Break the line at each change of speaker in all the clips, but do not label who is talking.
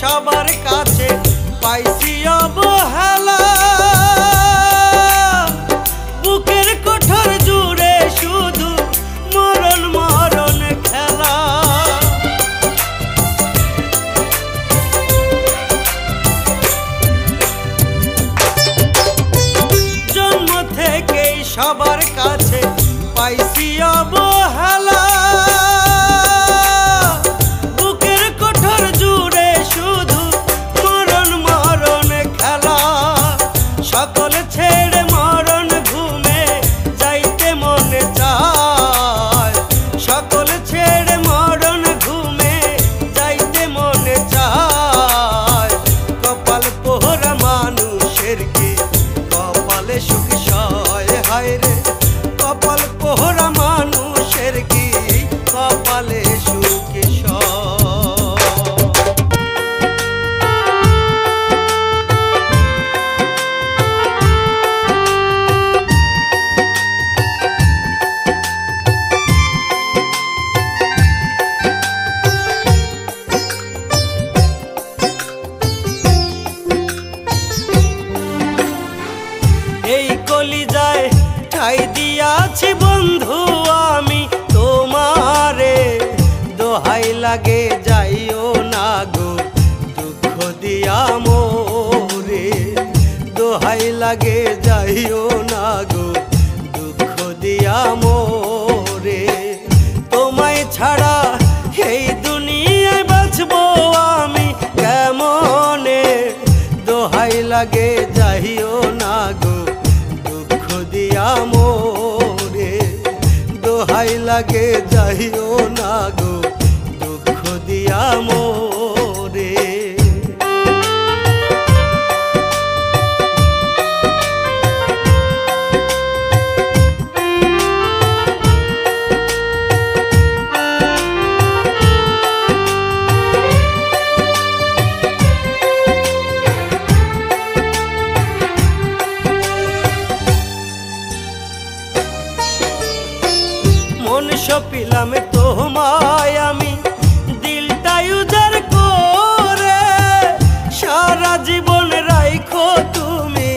সবার কাছে পাইছি অবহেলা, বুকের কোঠর জুড়ে শুধু মরণ মরণ খেলা। জন্ম থেকেই সবার কাছে পাইছি অবহেলা, সকল ছেড়ে মরণ ঘুমে যাইতে মনে চায়, সকল ছেড়ে মরণ ঘুমে যাইতে মনে চায়। কপাল পোহরা মানুষের কি কপালে সুখ সয়, হায় রে কপাল পোহরা মানুষের কি কপালে সুখ সয়। এই কলিজায় ঠাই দিয়াছি বন্ধু আমি তোমারে, দোহাই লাগে যাইও না গো দুঃখ দিয়া মোরে, দোহাই লাগে যাইও না গো দুঃখ দিয়া মোরে। তোমায় ছাড়া এই দুনিয়ায় বাঁচি লাগে যাইও না গো দুঃখ দিয়া মোরে, দোহাই লাগে যাইও না গো দুঃখ দিয়া মোরে। মন সপিলাম তোমায় আমি দিলটাই উজাড় করে, সারা জীবন রাইখো তুমি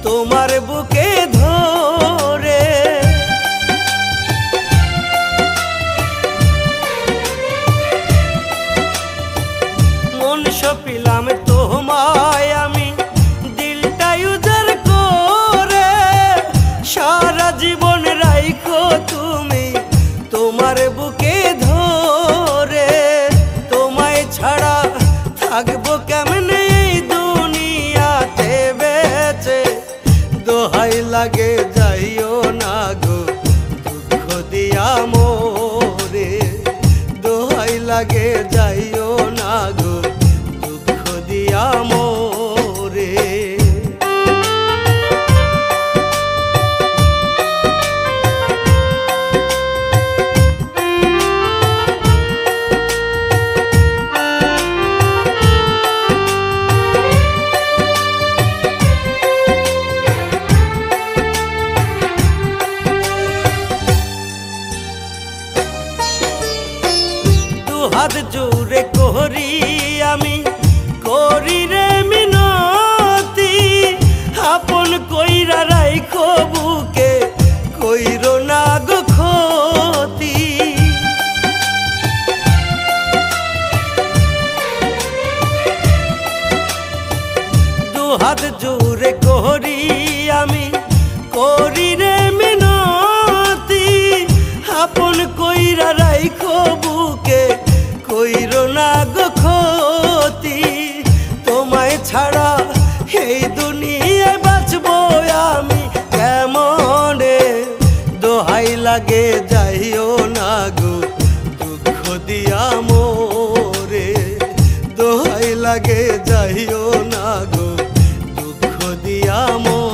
তোমার বুকে ধরে। মন সপিলাম তোমায় আমি দিলটাই উজাড় করে, সারা জীবন রাইখো তুমি তোমার বুকে ধরে। তোমায় ছাড়া থাকবো কেমনে এই দুনিয়াতে বেঁচে, দোহাই লাগে যাইও না গো দুঃখ দিয়া মোরে, দোহাই লাগে যাইও না গো দুঃখ দিয়া মোরে। হাত জোরে করি আমি করি রে মিনতি, আপন কইরা রাইখো বুকে কইরো না গো ক্ষতি। দুহাত জোরে করি আমি করি রে মিনতি, আপন কইরা রাইখো বুকে কইরো না গো ক্ষতি। তোমায় ছাড়া এই দুনিয়ায় বাঁচবো আমি কেমনে, দোহাই লাগে যাইও না গো দুঃখ দিয়া মোরে, দোহাই লাগে যাইও না গো দুঃখ দিয়া মোরে।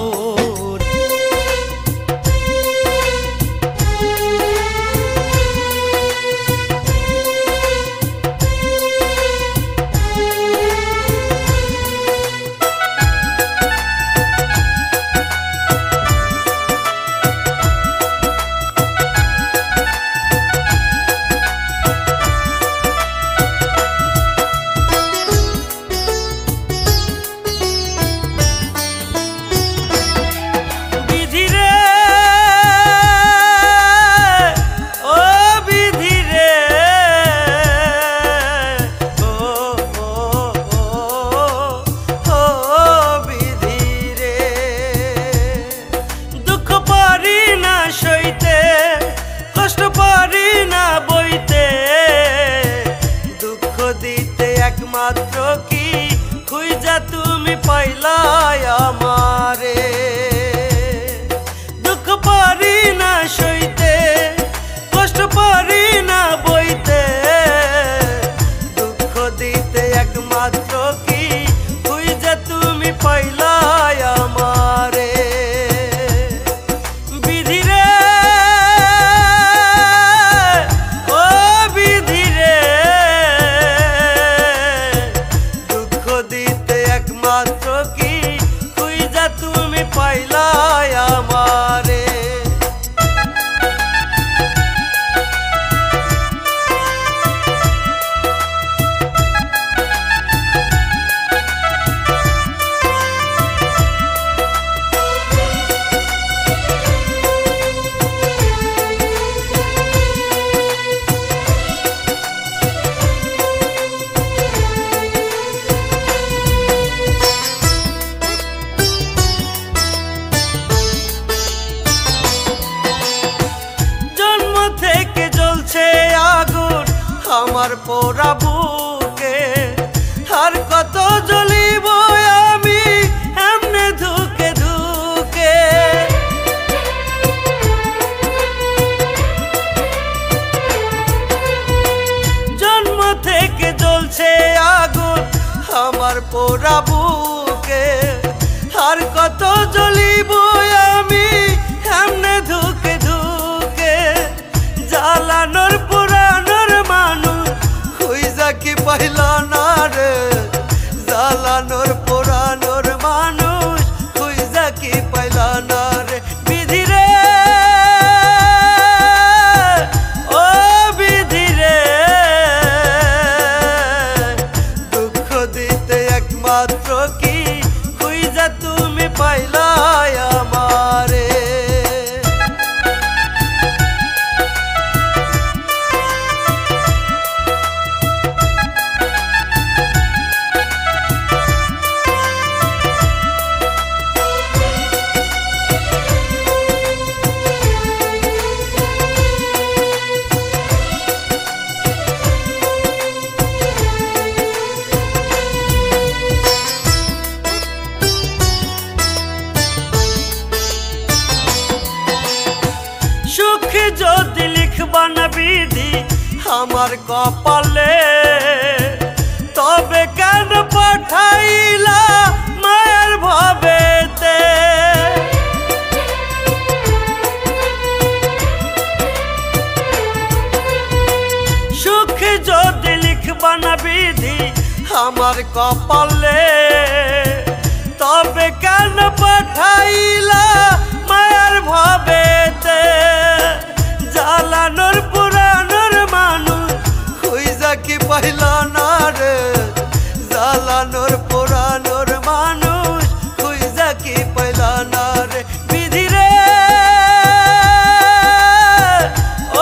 একমাত্র কি খুঁজা তুমি পাইলাই আমারে, দুঃখ পারি না সইতে কষ্ট পারি না বইতে, দুঃখ দিতে একমাত্র কি খুঁজা তুমি পাইলাই আমারে। মাত্র কি খুঁজা তুমি পাইলাই আমারে। আমার পোড়া বুকে আর কত জ্বলিব আমি পোড়া বুকে। আর কত জ্বলিব আমি এমনে ধুকে ধুকে, জ্বালানোর পুরানোর মানুষ খুঁজা কি পাইল না রে, জ্বালানোর পুরানোর মানুষ খুঁজা কি পাইল না রে। বিধি রে ও বিধি রে, দুঃখ দিতে একমাত্র কি খুঁজা তুমি পাইলা আমারে। সুখে যদি লিখবা না বিধি আমার কপালে, তবে কেন পাঠাইলা মায়ের ভবেতে। সুখে যদি লিখবা না বিধি আমার কপালে, তবে কেন পাঠাইলা মায়ের ভবেতে। জ্বালানোর পুরানোর মানুষ খুঁজা কি পাইল না রে, জ্বালানোর পুরানোর মানুষ খুঁজা কি পাইল না রে। বিধি রে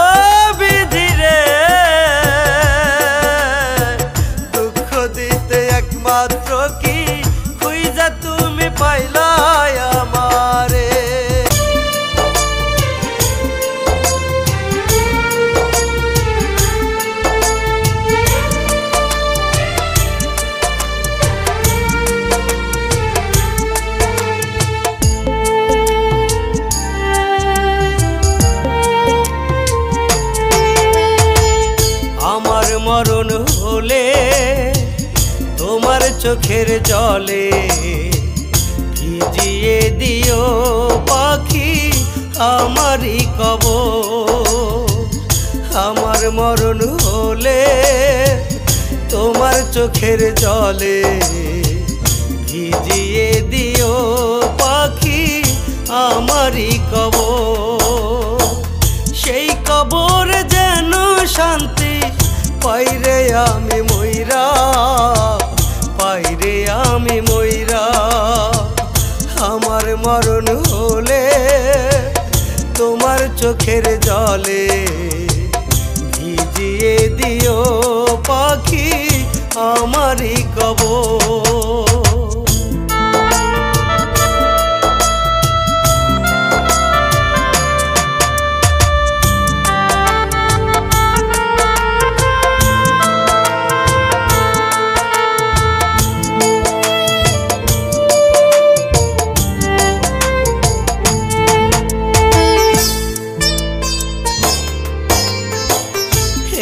ও বিধি রে, দুঃখ দিতে একমাত্র কি খুঁজা তুমি পাইলা আমারে। আমার মরণ হলে তোমার চোখের জলে ভিজিয়ে দিও পাখি আমারই কবর। আমার মরণ হলে তোমার চোখের জলে ভিজিয়ে দিও পাখি আমারই কবর। সেই কবর যেন শান্তি পাইরে আমি মইরা, পাইরে আমি মইরা। আমার মরণ হলে তোমার চোখের জলে ভিজিয়ে দিও পাখি আমারই কবর।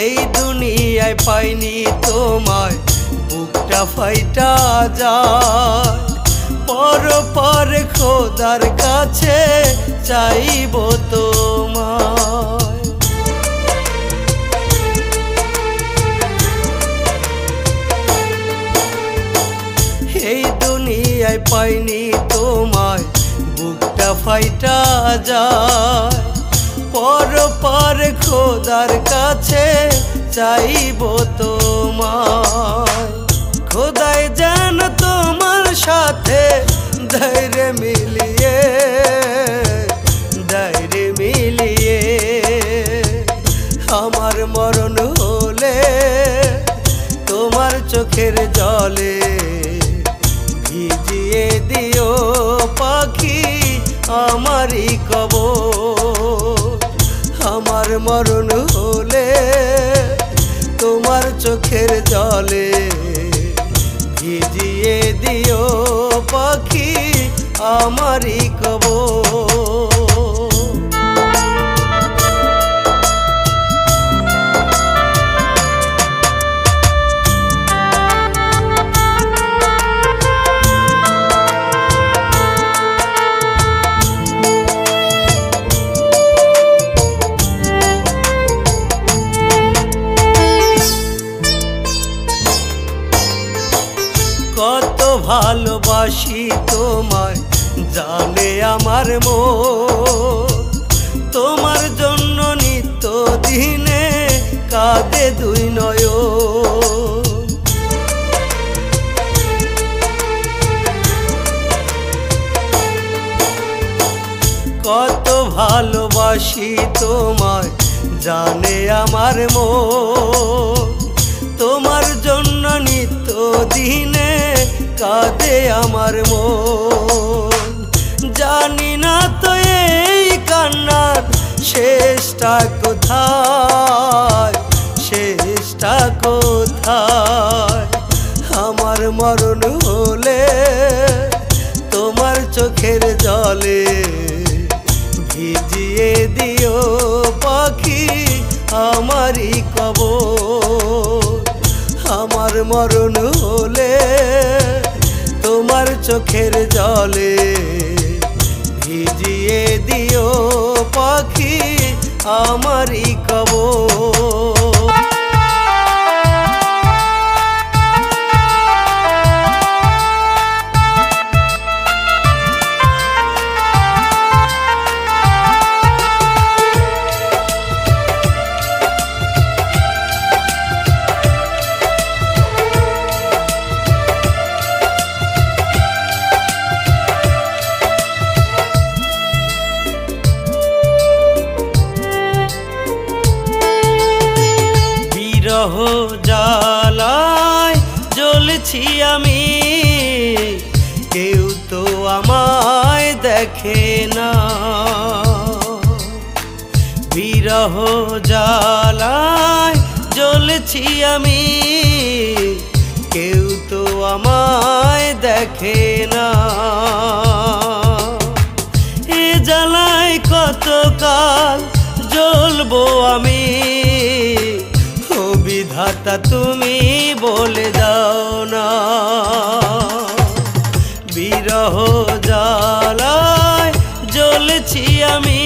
এই দুনিয়ায় পাইনি তোমায় বুকটা ফাইটা যায়, পর পর খোদার কাছে চাইব তোমায়। এই দুনিয়ায় পাইনি তোমায় বুকটা ফাইটা যায়, পর পর খোদার কাছে চাইব তোমায়। খোদাই যেন তোমার সাথে ধৈর্য মিলিয়ে, ধৈর্য মিলিয়ে। আমার মরণ হলে তোমার চোখের জলে ভিজিয়ে দিও পাখি আমারই কবর। আমার মরণ হলে তোমার চোখের জলে ভিজিয়ে দিও পাখি আমারই কবর। ভালোবাসি তোমায় জানে আমার মন, তোমার জন্য নিত্য দিনে কাঁদে দুই নয়ন। কত ভালোবাসি তোমায় জানে আমার মন, তোমার জন্য নিত্য দিনে কাঁদে আমার মন। জানি না তো এই কান্নার শেষটা কোথায়, শেষটা কোথায়। আমার মরণ হলে তোমার চোখের জলে ভিজিয়ে দিও পাখি আমারই কবর। আমার মরণ হলে তোমার চোখের জলে ভিজিয়ে দিও পাখি আমারই কবর। বিরহ জ্বালায় জ্বলছি আমি, কেউ তো আমায় দেখে না। বিরহ জ্বালায় জ্বলছি আমি, কেউ তো আমায় দেখে না। এ জ্বালায় কতকাল জ্বলবো আমি, বিধাতা তুমি বলে দাও না। বিরহ জ্বালায় জ্বলছি আমি,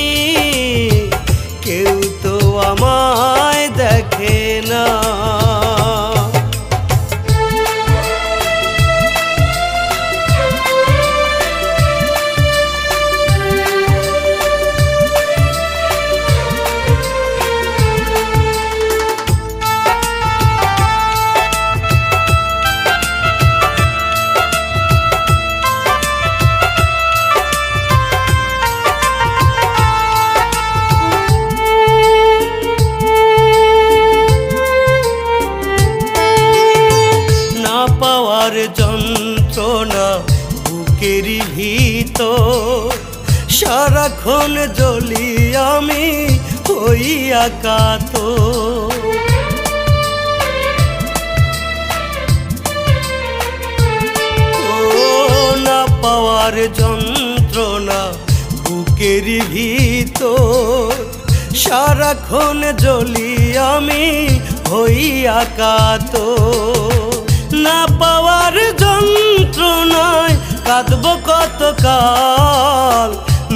কেউ তো আমায় দেখে না। পাওয়ার যন্ত্রণা বুকের ভিতর, সারাক্ষণ জ্বলি আমি হইয়া কাতর। না পাওয়ার যন্ত্রণা বুকের ভিতর, সারাক্ষণ জ্বলি আমি হইয়া কাতর। না পাওয়ার যন্ত্রণায় কাঁদব কতকাল,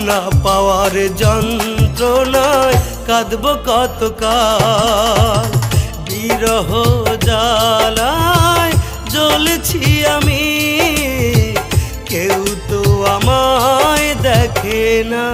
না পাওয়ার যন্ত্রণায় কাঁদব কতকাল। বিরহ জ্বালায় জ্বলছি আমি, কেউ তো আমায় দেখে না।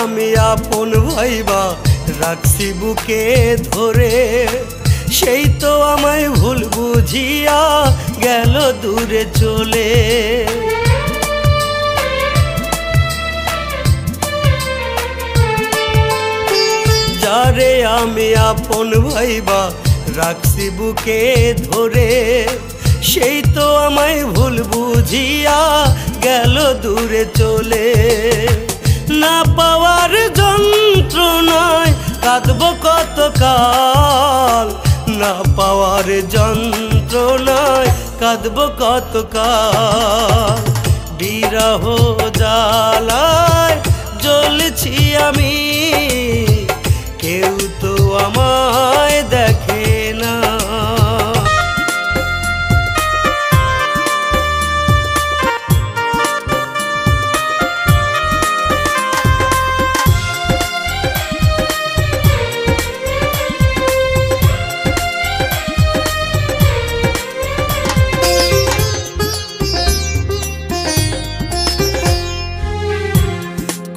আমি আপন ভাইবা রাখছি বুকে ধরে, সেই তো আমায় ভুল বুঝিয়া গেল দূরে চলে। যারে আমি আপন ভাইবা রাখছি বুকে ধরে, সেই তো আমায় ভুল বুঝিয়া গেল দূরে চলে। না পাওয়ার যন্ত্রণায় কাঁদব কতকাল, না পাওয়ার যন্ত্রণায় কাঁদবো কতকাল বিরহ জ্বালায় জ্বলছি আমি, কেউ তো আমায় দেখে না।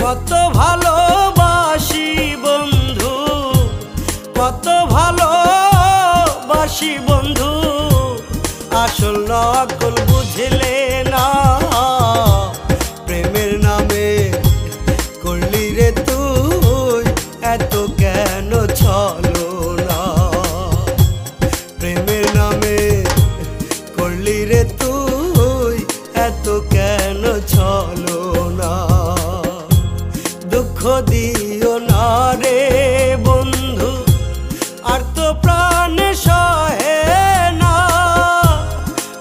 কত ভালোবাসি বন্ধু, কত ভালোবাসি বন্ধু, আসল নকল বুঝলে না। প্রেমের নামে করলি রে তুই এত কেন ছলনা, প্রেমের নামে করলি রে তুই এত কেন ছলনা। দুঃখ দিও না রে বন্ধু, আর তো প্রাণ সহে না।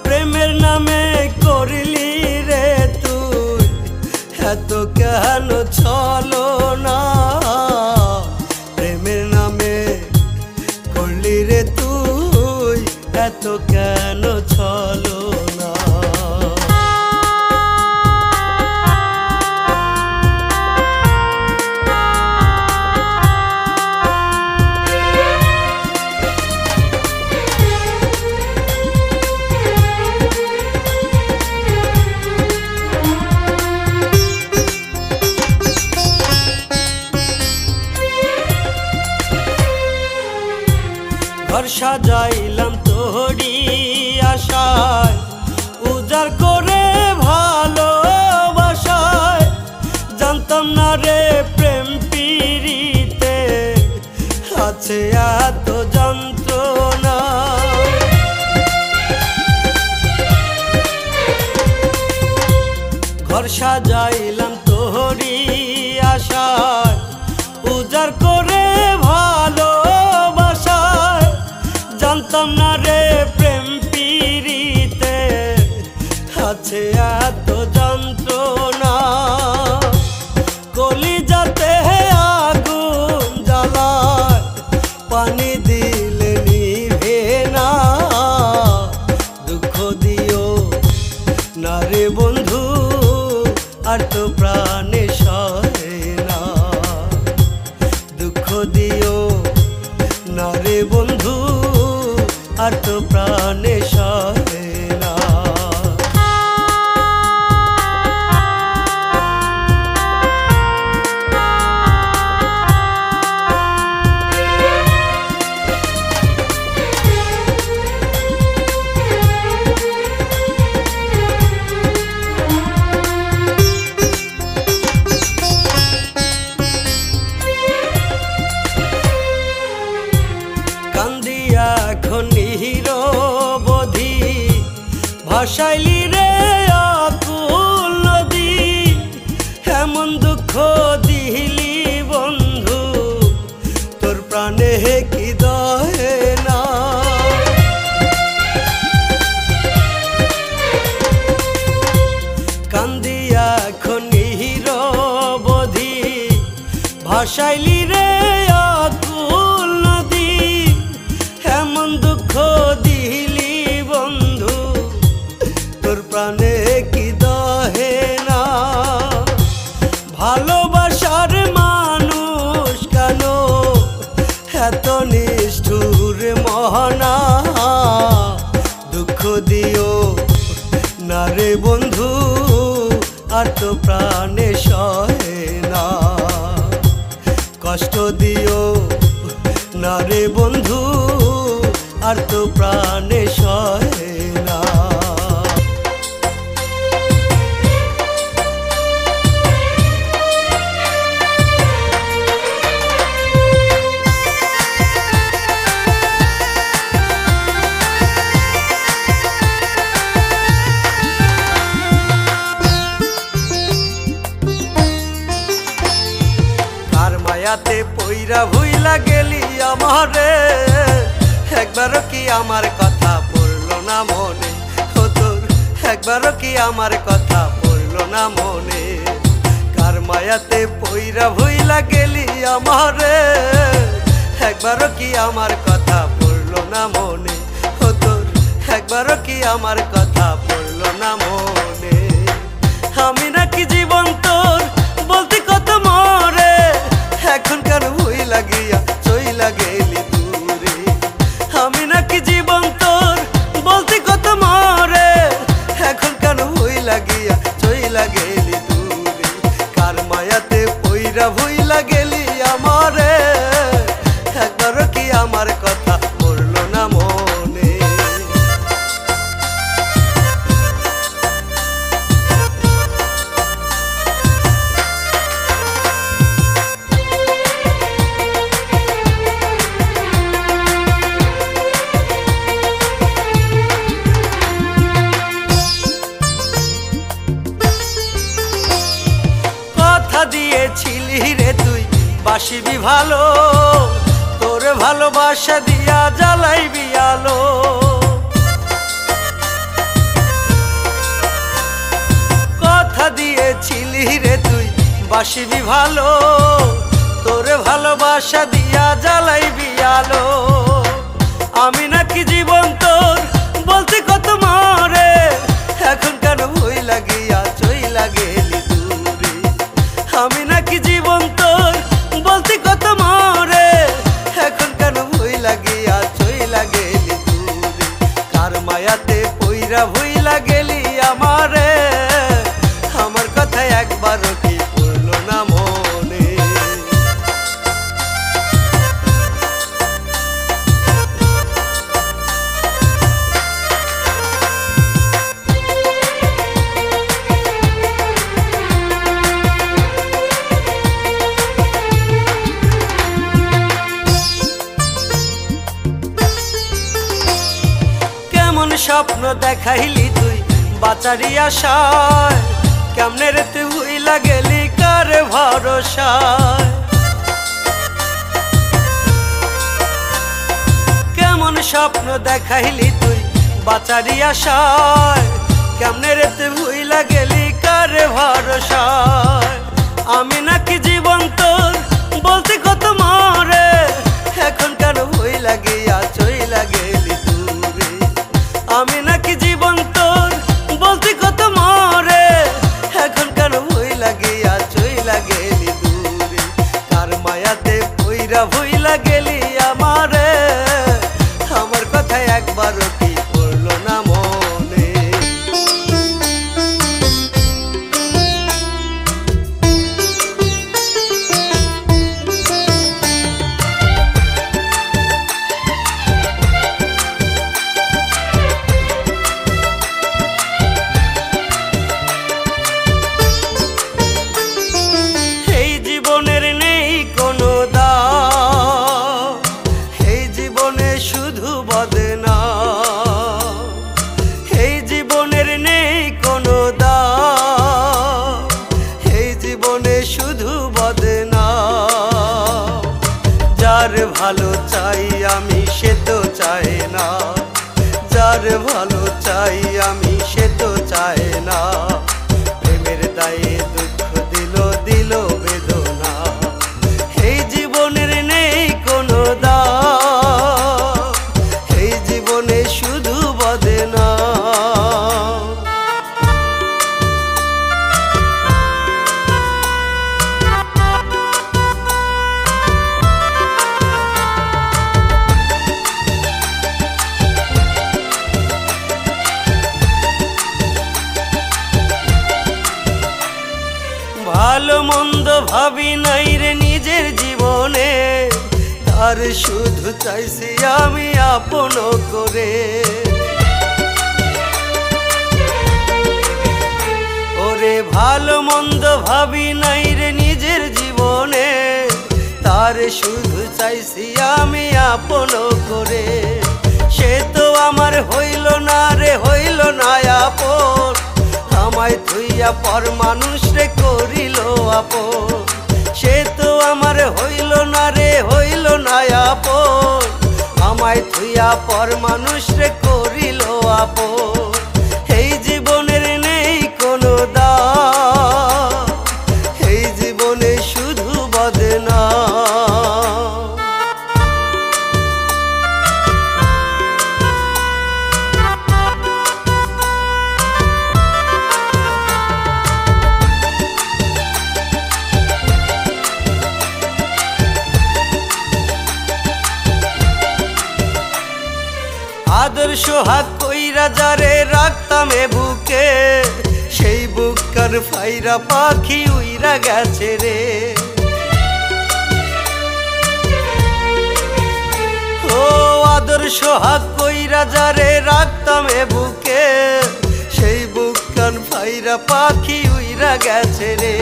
প্রেমের নামে করলি রে তুই এত কেন ছলনা, প্রেমের নামে করলি রে তুই এত কেন ছলনা। ঘর সাজাইলাম তোরি আশায়, উজাড় করে ভালোবাসায়, জানতাম না রে প্রেম পিরিতে আছে এত যন্ত্রণা। ঘর সাজাইলাম তোরি আশায়, উজাড় করে ভালোবাসায়, জানতাম না রে প্রেম পিরিতে আছে এত যন্ত্রণা। কলিজাতে আগুন জ্বালায়, পানি দিলে নিভে না। দুঃখ দিও না রে বন্ধু, আর তো প্রাণে সহে না। দুঃখ দিও না রে বন্ধু, আর তো প্রাণে সহে না। কান্দিয়া এখন নিরবধি ভাসাইলি রে আকুল নদী, এমন দুঃখ দিলি বন্ধু তোর প্রাণে কি দহে না। কান্দিয়া এখন নিরবধি ভাসাইলি রে আকুল নদী, এমন দুঃখ দিলি বন্ধু তোর প্রাণে কি দহে না। ভালোবাসার মানুষ কেন এত নিষ্ঠুর মহানা। দুঃখ দিও না রে বন্ধু, আর তো প্রাণে সহে না। কষ্ট দিও না রে বন্ধু, আর তো প্রাণে সহে না। মায়াতে পইরা ভুইলা গেলি আমারে, একবারও কি আমার কথা পড়লো না মনে। ও একবারও কি আমার কথা পড়লো না মনে? কার মায়াতে পইরা ভুইলা গেলি আমারে, একবারও কি আমার কথা পড়লো না মনে? ও তোর একবারও কি আমার কথা পড়লো না মনে? আমি নাকি জীবন তোর বলতে কত মরে, এখন কেন ভুইলা গিয়া চইলা গেলি দূরে? আমি নাকি জীবন তোর বলতে কত মরে, এখন কেন ভুইলা গিয়া চইলা গেলি দূরে? কার মায়াতে পইরা ভুইলা গেলি আমারে, একবারও কি আমার কথা পড়লো না মনে? দিয়েছিলি রে তুই বাসিবি ভালো, তোর ভালোবাসা দিয়া জ্বালাইবি আলো। কথা দিয়েছিলি রে তুই বাসিবি ভালো, তোর ভালোবাসা দিয়া জ্বালাইবি আলো। আমি নাকি জীবন তোর বলতে কত মরে, এখন কেন ভুইলা গিয়া চইলা গেলি দূরে? আমি নাকি জীবন তোর বলতে কত মরে, এখন কেন ভুইলা গিয়া চইলা গেলি দূরে? কার মায়াতে পইরা ভুইলা গেলি আমারে, আমার কথা একবারও কি পড়লো না মনে? স্বপ্ন দেখাইলি তুই বাঁচারি আশায়, কেমনে রে তুই ভুইলা গেলি কার ভরসায়? কেমন স্বপ্ন দেখাইলি তুই বাঁচারি আশায়, কেমনে রে তুই ভুইলা গেলি কার ভরসায়? আমি নাকি জীবন তোর বলতে কত মরে, এখন কেন ভুইলা গিয়া চইলা গেলি দূরে? আমি নাকি জীবন তোর বলতে কত মরে, এখন কেন ভুইলা গিয়া চইলা গেলি দূরে? কার মায়াতে পইরা ভুইলা গেলি আমারে, আমার কথা একবারও কি পড়লো না মনে? যার ভালো চাই আমি সে তো চায় না, যার ভালো চাই আমি সে তো চায় না। প্রেমের দায়ে দুঃখ দিল দিল বেদনা, এই জীবনের নেই কোনো দাম, এই জীবনে শুধু বদনা। ভালো মন্দ ভাবি নাই রে নিজের জীবনে, তার শুধু চাইছি আমি আপন করে। ওরে ভালো মন্দ ভাবি নাই রে নিজের জীবনে, তার শুধু চাইছি আমি আপন করে। সে তো আমার হইল না রে, হইল না আপন, আমায় থুইয়া পর মানুষ রে করিল আপন। সে তো আমার হইল না রে, হইল না আপন, আমায় থুইয়া পর মানুষ রে করিল আপন। এই জীবন আদর্শ হাত কইরা যারে রাখতাম এ বুকে, সেই বুককার ফাইরা পাখি উইরা গেছে রে। ও আদর্শ হাত কইরা যারে রাখতাম এ বুকে, সেই বুককার ফাইরা পাখি উইরা গেছে রে।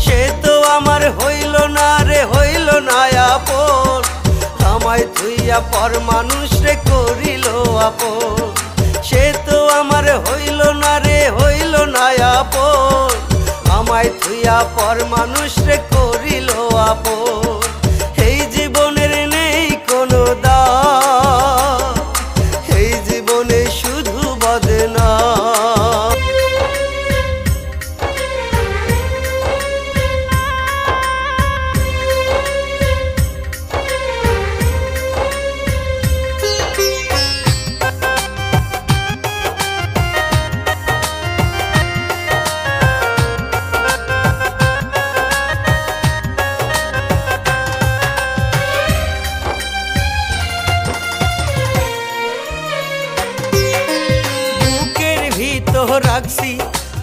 সে তো আমার হইল না রে, হইল না আপন, আমায় থুইয়া পর মানুষ রে করিল আপন। সে তো আমার হইল না রে, হইল না আপন, আমায় থুইয়া পর মানুষ রে করিল আপন। এই জীবনের নেই কোনো দাম, এই জীবনে শুধু বদনাম। রাখছি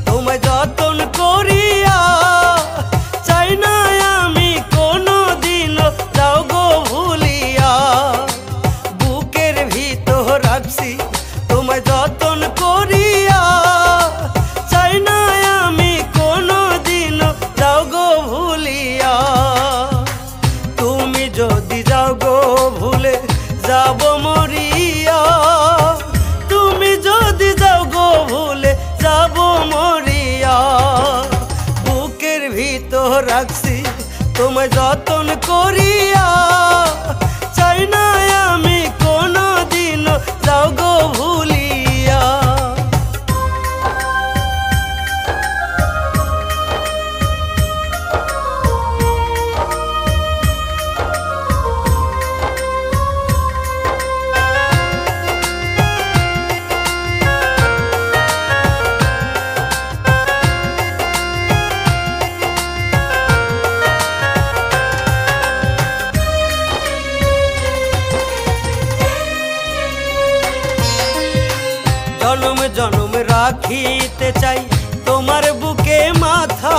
তোমায় যতন করিয়া, চাই না আমি কোনো দিন যাও গো ভুলিয়া। বুকের ভিতর রাখছি তোমায় যতন করিয়া, চাই না আমি কোনো দিন যাও গো ভুলিয়া। তুমি যদি যাও গো ভুলে যাব মরিয়া, তুমি যদি যাও গো ভুলে যাব মরিয়া। বুকের ভিতর রাখছি তোমায় যতন করিয়া, চাই না আমি কোনো দিন যাও গো ভুলিয়া। জনম জনম রাখিতে চাই তোমার বুকে মাথা,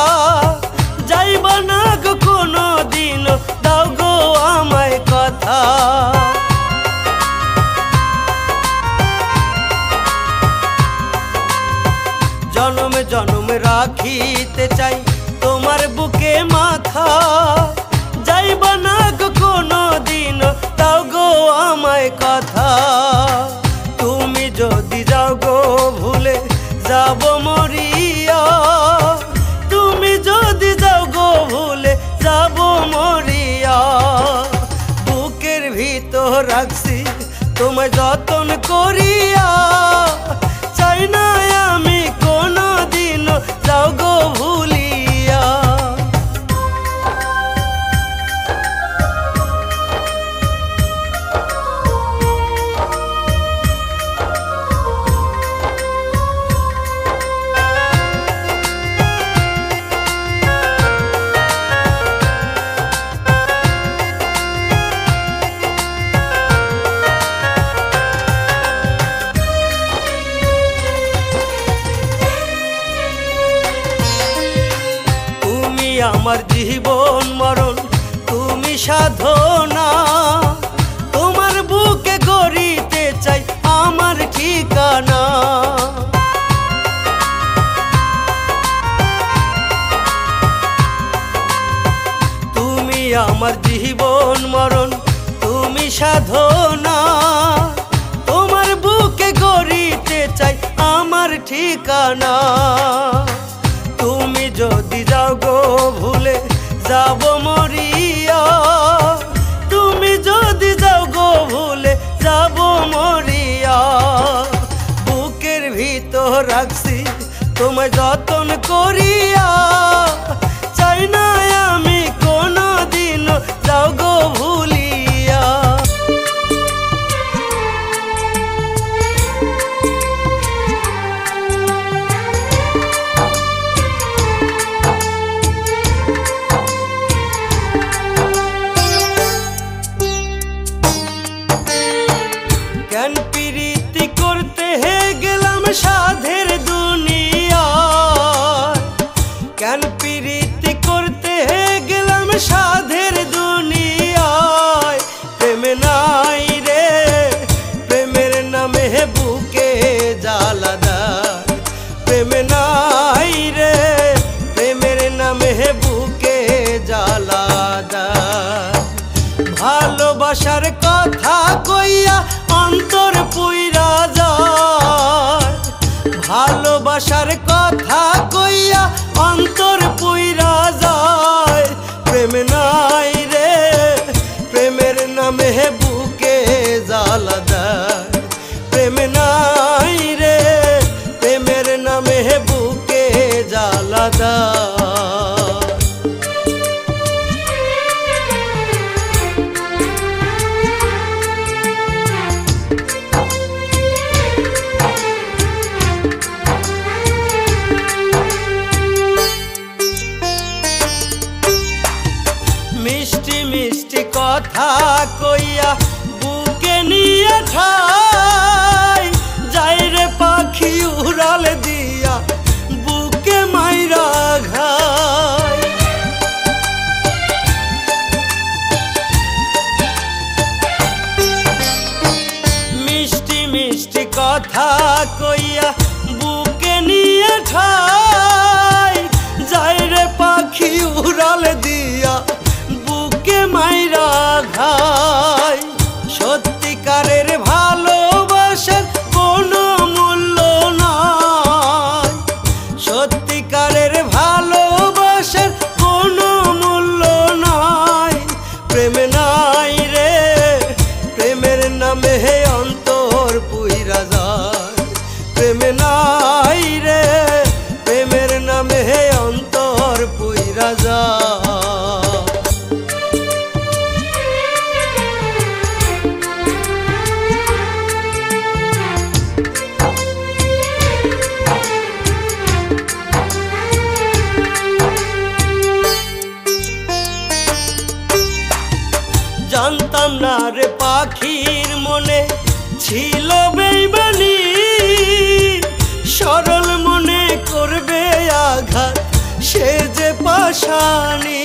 যাইবা না গো কোনো দিন দাও গো আমায় কথা। জনম জনম রাখিতে চাই তোমার বুকে মাথা, যাইবা না গো কোনো দিন দাও গো আমায় কথা। তুমি যদি যাও গো ভুলে যাব মরিয়া, তুমি যদি যাও গো ভুলে যাব মরিয়া। বুকের ভিতর রাখছি তোমায় যতন করিয়া, চাই না আমি কোনো দিন যাও গো ভুলিয়া। আমার জীবন মরণ তুমি সাধনা, তোমার বুকে গড়িতে চাই আমার ঠিকানা। তুমি আমার জীবন মরণ তুমি সাধনা, তোমার বুকে গড়িতে চাই আমার ঠিকানা। তুমি যদি যাও গো ভুলে যাব মরিয়া, তুমি যদি যাও গো ভুলে যাব মরিয়া। বুকের ভিতর রাখছি তোমায় যতন করিয়া, চাই না আমি কোনো দিন যাও গো ভুলিয়া। জ্ঞান পিরিত গেলাম সাধের দুনিয়া, কেন প্রীতি করতে গেলাম সাধের দুনিয়ায়। প্রেম নাই রে প্রেমের নামে বুকে জ্বালা দেয়, প্রেম নাই রে প্রেমের নামে বুকে জ্বালা দেয়। ভালোবাসার কথা কইয়া অন্তর পুইরা যায়, ভালোবাসার কথা কইয়া অন্তর পুইরা যায়। প্রেম নাই রে প্রেমের নামে বুকে জ্বালা দেয়, প্রেম নাই রে প্রেমের নামে বুকে জ্বালা দেয়। মিষ্টি মিষ্টি কথা কইয়া বুকে নিয়ে ঠাই, যাই রে পাখি উড়াল দিয়া বুকে মাইরা ঘাই। মিষ্টি মিষ্টি কথা কইয়া বুকে নিয়ে ঠাই, যাই রে পাখি উড়াল দিয়া বুকে মাইরা ঘাই। সত্যিকারের ভালোবাসার কোনো মূল্য নাই, সত্যিকারের ভালোবাসার কোনো মূল্য নাই। প্রেম নাই রে প্রেমের নামে অন্তর পুইরা যায়, প্রেম নাই রে প্রেমের নামে অন্তর পুইরা যায়। জানতাম না রে পাখির মনে ছিল বেইমানি, সরল মনে করবে আঘাত সে যে পাশানি।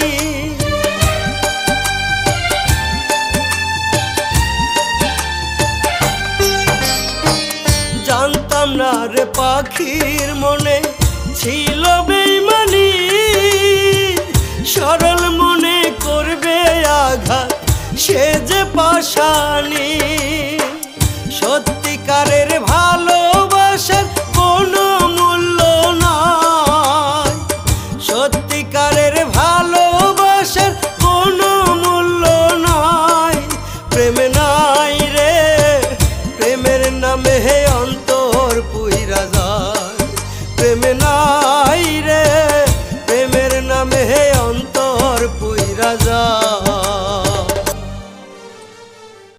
জানতাম না রে পাখির মনে ছিল বেইমানি, সরল মনে করবে আঘাত সে যে পাশানি। সত্যিকারের ভালোবাসার কোনো মূল্য নাই, সত্যিকারের ভালোবাসার কোনো মূল্য নাই। প্রেম না